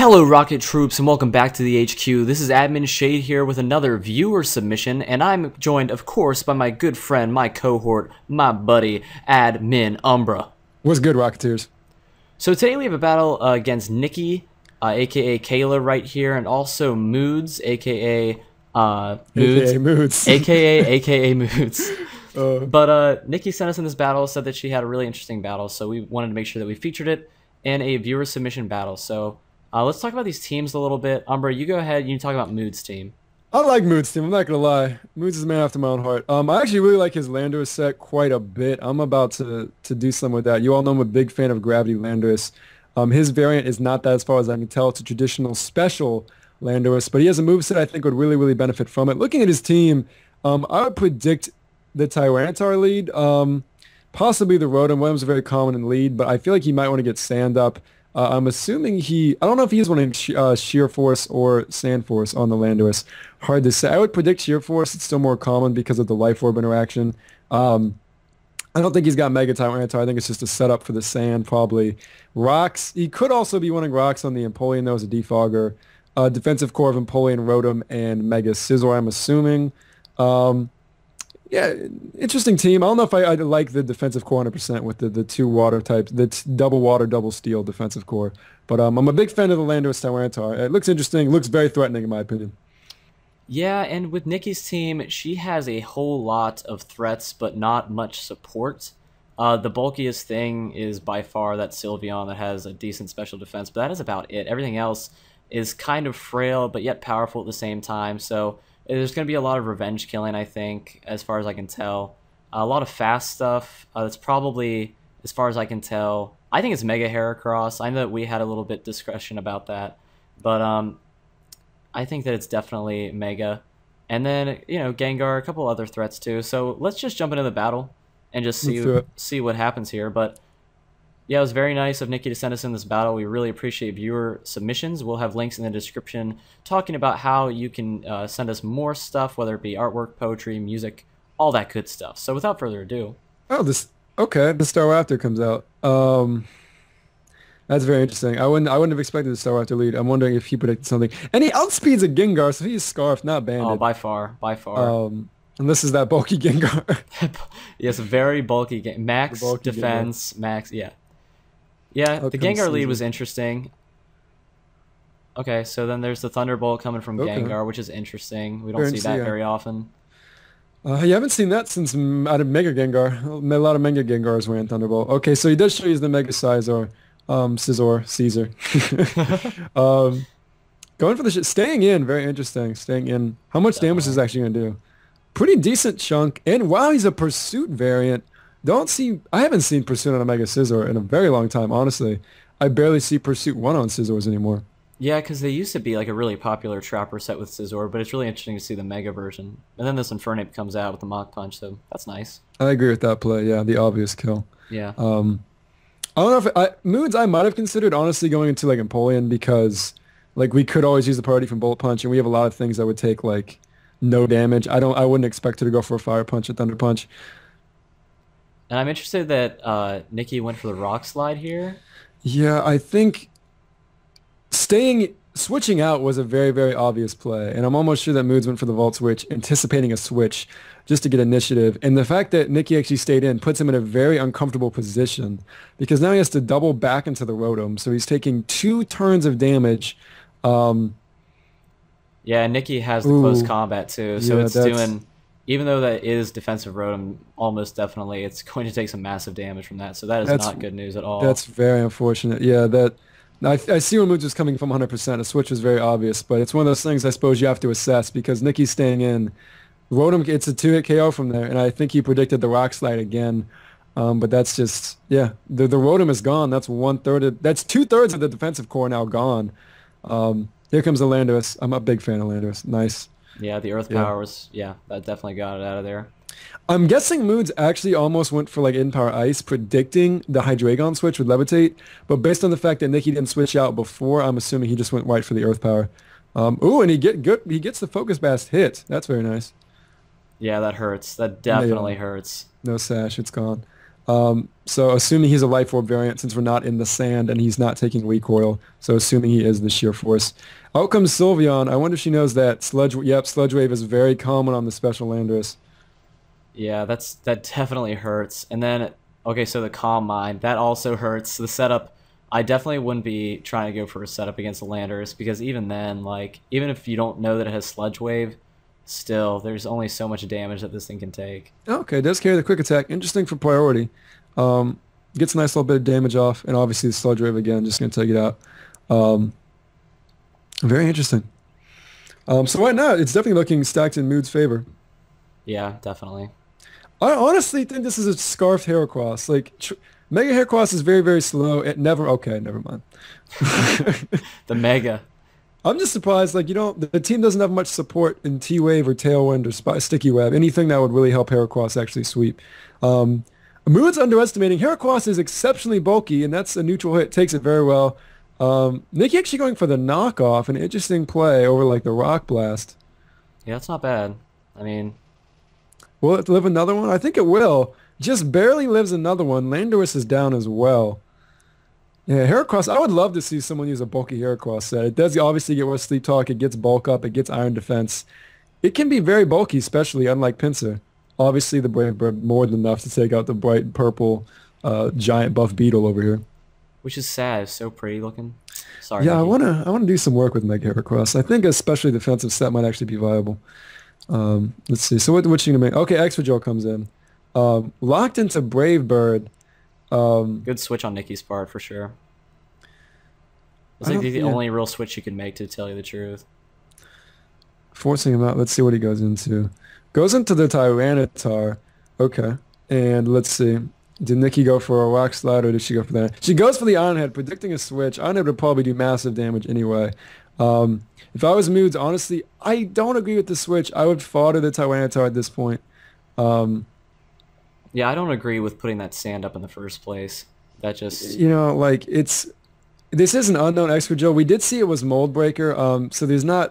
Hello Rocket Troops and welcome back to the HQ. This is Admin Shade here with another viewer submission, and I'm joined of course by my good friend, my cohort, my buddy, Admin Umbra. What's good, Rocketeers? So today we have a battle against Nikki, aka Kayla right here, and also Moods, aka Moods. aka Moods. But Nikki sent us in this battle, said that she had a really interesting battle, so we wanted to make sure that we featured it in a viewer submission battle. So let's talk about these teams a little bit. Umbra, you go ahead. You talk about Moods' team. I like Moods' team. I'm not going to lie. Moods is a man after my own heart. I actually really like his Landorus set quite a bit. I'm about to do something with that. You all know I'm a big fan of Gravity Landorus. His variant is not that, as far as I can tell. It's a traditional special Landorus, but he has a moveset I think would really benefit from it. Looking at his team, I would predict the Tyranitar lead, possibly the Rotom. Rotom's very common in lead, but I feel like he might want to get Sand up. I'm assuming I don't know if he is one in Sheer Force or Sand Force on the Landorus. Hard to say. I would predict Sheer Force. It's still more common because of the Life Orb interaction. I don't think he's got Mega Tyranitar. I think it's just a setup for the Sand, probably. Rocks. He could also be running Rocks on the Empoleon, though, as a defogger. Defensive core of Empoleon, Rotom, and Mega Scizor, I'm assuming. Yeah, interesting team. I don't know if I like the defensive core 100% with the two water types, double water, double steel defensive core. But I'm a big fan of the Landorus Tyranitar. It looks interesting. It looks very threatening in my opinion. Yeah, and with Nikki's team, she has a whole lot of threats, but not much support. The bulkiest thing is by far that Sylveon that has a decent special defense, but that is about it. Everything else is kind of frail, but yet powerful at the same time. So there's going to be a lot of revenge killing, I think, as far as I can tell. A lot of fast stuff. That's probably, as far as I can tell, I think it's Mega Heracross. I know that we had a little bit discussion about that, but I think that it's definitely Mega. And then, you know, Gengar, a couple other threats too. So let's just jump into the battle and just see what happens here. But yeah, it was very nice of Nikki to send us in this battle. We really appreciate viewer submissions. We'll have links in the description talking about how you can send us more stuff, whether it be artwork, poetry, music, all that good stuff. So without further ado. Oh, okay. The Staraptor comes out. That's very interesting. I wouldn't have expected the Staraptor lead. I'm wondering if he predicted something. And he outspeeds a Gengar, so he's Scarfed, not Banded. Oh, by far. And this is that bulky Gengar. Yes, very bulky. Max bulky defense, Gengar. Max, yeah. Yeah, the Gengar lead was interesting. Okay, so then there's the Thunderbolt coming from Gengar, which is interesting. We don't see that very often. You haven't seen that since out of Mega Gengar. A lot of Mega Gengars ran Thunderbolt. Okay, so he does show you the Mega Caesar. Going for the shit. Staying in, very interesting. Staying in. How much damage is actually going to do? Pretty decent chunk. And wow, he's a Pursuit variant. I haven't seen Pursuit on a Mega Scizor in a very long time, honestly. I barely see Pursuit 1 on Scizors anymore. Yeah, because they used to be like a really popular Trapper set with Scizor, but it's really interesting to see the Mega version. And then this Infernape comes out with the Mach Punch, so that's nice. I agree with that play, yeah, the obvious kill. Yeah. I don't know if Moods I might have considered honestly going into like Empoleon because like we could always use the priority from Bullet Punch, and we have a lot of things that would take like no damage. I wouldn't expect her to go for a Fire Punch or Thunder Punch. And I'm interested that Nikki went for the Rock Slide here. Yeah, I think switching out was a very obvious play, and I'm almost sure that Moods went for the Volt Switch, anticipating a switch just to get initiative. And the fact that Nikki actually stayed in puts him in a very uncomfortable position because now he has to double back into the Rotom, so he's taking 2 turns of damage. Yeah, Nikki has the close combat too, so it's doing. Even though that is defensive Rotom, almost definitely, it's going to take some massive damage from that. So that is not good news at all. That's very unfortunate. Yeah, I see where Moods is coming from 100%. A switch was very obvious, but it's one of those things I suppose you have to assess because Nikki's staying in. Rotom gets a 2-hit KO from there, and I think he predicted the Rock Slide again. But that's just, yeah, the Rotom is gone. That's 1/3. That's 2/3 of the defensive core now gone. Here comes the Landorus. I'm a big fan of Landorus. Nice. Yeah, the Earth Power was, that definitely got it out of there. I'm guessing Moods actually almost went for like In-Power Ice, predicting the Hydreigon switch would Levitate, but based on the fact that Nikki didn't switch out before, I'm assuming he just went right for the Earth Power. Ooh, and he gets the Focus Blast hit. That's very nice. Yeah, that hurts. That definitely hurts. No sash, it's gone. So assuming he's a life orb variant, since we're not in the sand and he's not taking recoil, so assuming he is the sheer force. Out comes Sylveon. I wonder if she knows that Sludge Wave is very common on the special Landorus. Yeah, that definitely hurts. And then, okay, so the Calm Mind, that also hurts. The setup, I definitely wouldn't be trying to go for a setup against the Landorus because even then, like, even if you don't know that it has Sludge Wave, still, there's only so much damage that this thing can take. Okay, does carry the quick attack. Interesting for priority. Um, Gets a nice little bit of damage off, and obviously the Sludge Wave again, just going to take it out. Um, Very interesting. So why not? It's definitely looking stacked in Mood's favor. Yeah, definitely. I honestly think this is a scarfed Heracross. Like, Mega Heracross is very, very slow. It never... Okay, never mind. The Mega. I'm just surprised, like, the team doesn't have much support in T-Wave or Tailwind or Sticky Web, anything that would really help Heracross actually sweep. Mood's underestimating. Heracross is exceptionally bulky, and that's a neutral hit. Takes it very well. Nikki actually going for the knockoff, an interesting play over, like, the Rock Blast. Yeah, that's not bad. I mean... Will it live another one? I think it will. Just barely lives another one. Landorus is down as well. Yeah, Heracross, I would love to see someone use a bulky Heracross set. It does obviously get with Sleep Talk. It gets bulk up. It gets Iron Defense. It can be very bulky, especially unlike Pinsir. Obviously, the Brave Bird more than enough to take out the bright purple giant buff beetle over here. Which is sad. It's so pretty looking. Sorry, Yeah, Nikki. I wanna do some work with Mega Heracross. I think especially the defensive set might actually be viable. Let's see. So what's she gonna make? Okay, Extra comes in. Locked into Brave Bird. Good switch on Nikki's part, for sure. It's like the only real switch you can make, to tell you the truth. Forcing him out. Let's see what he goes into. Goes into the Tyranitar. Okay. And let's see. Did Nikki go for a Rock Slide or did she go for that? She goes for the Iron Head, predicting a switch. Iron Head would probably do massive damage anyway. If I was Moods, honestly, I don't agree with the switch. I would fodder the Tyranitar at this point. Yeah, I don't agree with putting that sand up in the first place. That just... Like this is an unknown Extra Joe. We did see it was Mold Breaker. So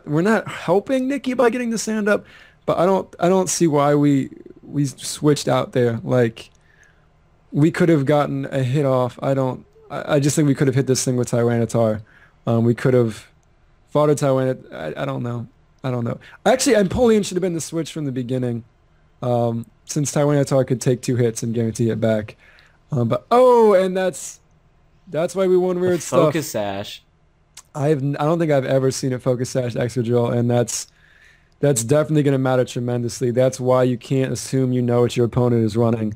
we're not helping Nikki by getting the sand up, but I don't see why we switched out there. Like we could have gotten a hit off. I just think we could have hit this thing with Tyranitar. We could have fought a Tyranitar. I don't know. Actually, Empoleon should have been the switch from the beginning. Since Tyranitar could take 2 hits and guarantee it back. And that's why we won weird stuff. Focus Sash. I don't think I've ever seen a Focus Sash Extra Drill, and that's definitely going to matter tremendously. That's why you can't assume you know what your opponent is running,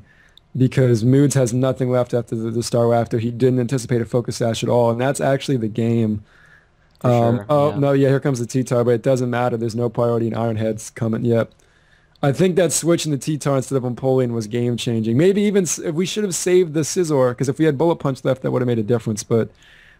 because Moods has nothing left after the Star Rafter. He didn't anticipate a Focus Sash at all, and that's actually the game. Sure, No, here comes the T-Tar, but it doesn't matter. There's no priority in Iron Heads coming yet. I think that switching the T-Tar instead of Empoleon was game-changing. Maybe even if we should have saved the Scizor, because if we had Bullet Punch left, that would have made a difference. But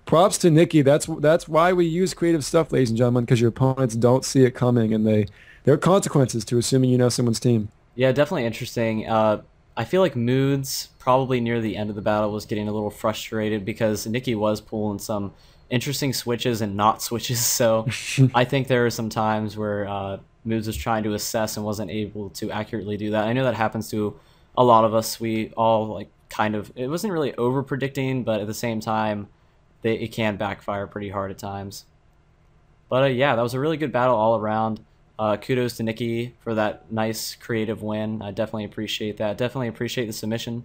props to Nikki. That's why we use creative stuff, ladies and gentlemen, because your opponents don't see it coming, and there are consequences to assuming you know someone's team. Yeah, definitely interesting. I feel like Moods, probably near the end of the battle, was getting a little frustrated because Nikki was pulling some interesting switches and not switches. So I think there are some times where... Moods was trying to assess and wasn't able to accurately do that. I know that happens to a lot of us. We all it wasn't really over predicting, but at the same time, it can backfire pretty hard at times. But yeah, that was a really good battle all around. Kudos to Nikki for that nice creative win. I definitely appreciate that. Definitely appreciate the submission.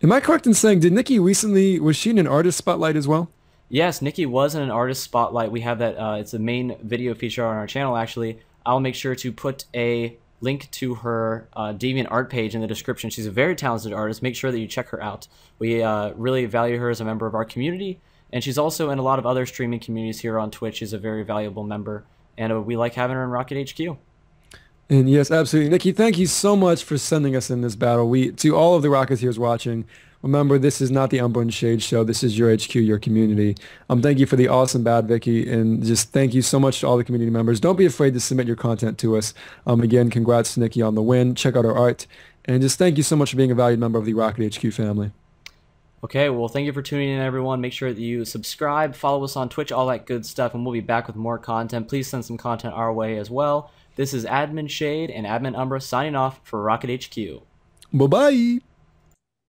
Am I correct in saying, did Nikki recently, was she in an artist spotlight as well? Yes, Nikki was in an artist spotlight. We have that. It's a main video feature on our channel, actually. I'll make sure to put a link to her DeviantArt page in the description. She's a very talented artist. Make sure that you check her out. We really value her as a member of our community, and she's also in a lot of other streaming communities here on Twitch. She's a very valuable member, and we like having her in Rocket HQ. And yes, absolutely. Nikki, thank you so much for sending us in this battle. To all of the Rocketeers watching, remember, this is not the Umber and Shade show. This is your HQ, your community. Thank you for the awesome Bad Vicky, and just thank you so much to all the community members. Don't be afraid to submit your content to us. Again, congrats to Nikki on the win. Check out our art. And just thank you so much for being a valued member of the Rocket HQ family. Okay, well, thank you for tuning in, everyone. Make sure that you subscribe, follow us on Twitch, all that good stuff, and we'll be back with more content. Please send some content our way as well. This is Admin Shade and Admin Umbra signing off for Rocket HQ. Bye-bye.